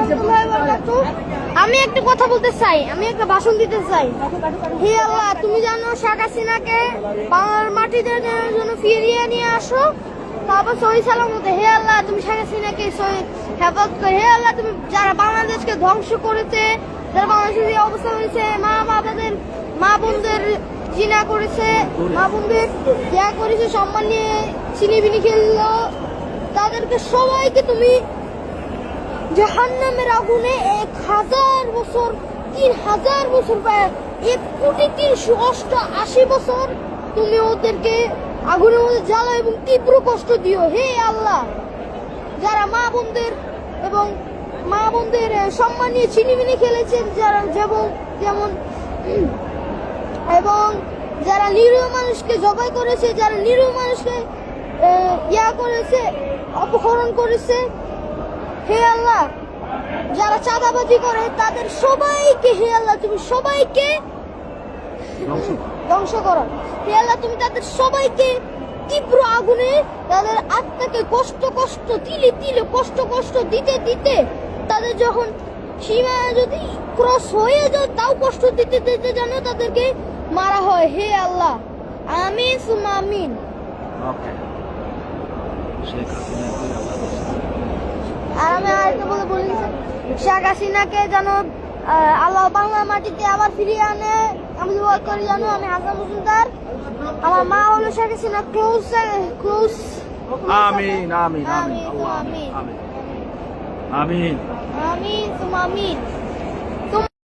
রাহমাতুল্লাহি ওয়া বারাকাতুহু। আমি একটা কথা বলতে চাই, আমি একটা ভাষণ দিতে চাই। হে আল্লাহ, তুমি জানো শেখ হাসিনাকে বাংলার মাটিতে জন্য ফিরিয়ে নিয়ে আসো, তারপর সহি সালামতে। হে আল্লাহ, তুমি শেখ হাসিনাকে হেফাজত করে। হে আল্লাহ, তুমি যারা বাংলাদেশকে ধ্বংস করেছে, যারা বাংলাদেশের যে অবস্থা হয়েছে, মা বোনদের জিনা করেছে, মা বোনদের যা করেছে, সম্মান নিয়ে চিনিবিনি খেললো, তাদেরকে সবাইকে তুমি জাহান্নামের আগুনে 1000 বছর, 3000 বছর, 1,388 বছর তুমি ওদেরকে আগুনের মধ্যে জ্বালো এবং তীব্র কষ্ট দিও। হে আল্লাহ, যারা মা বোনদের সম্মান নিয়ে ছিনিমিনি খেলেছেন, যারা যেমন এবং যারা নিরীহ মানুষকে জবাই করেছে, যারা নিরীহ মানুষকে করেছে, অপহরণ করেছে, হে আল্লাহ, যারা চাঁদাবাজি করে তাদের সবাইকে, হে আল্লাহ, তুমি সবাইকে ধ্বংস করো। হে আল্লাহ, তুমি তাদের সবাইকে তীব্র আগুনে তাদের আত্মাকে কষ্ট তিলে কষ্ট দিতে তাদের যখন সীমা যদি ক্রস হয়ে যায়, তাও কষ্ট দিতে যেন তাদেরকে মারা হয়। হে আল্লাহ, আমিন সুম্মা আমিন। আর আমি আরেকটা বলি, শেখ হাসিনাকে যেন আল্লাহ বাংলা মাটিতে আবার ফিরিয়ে আনে। আমি দোয়া করি জানো, আমি হাসান মজুমদার, আমার মা হলো শেখ হাসিনা ক্লোজ। আমিন আমিন আমিন আমিন আমিন আমিন আমিন আমিন।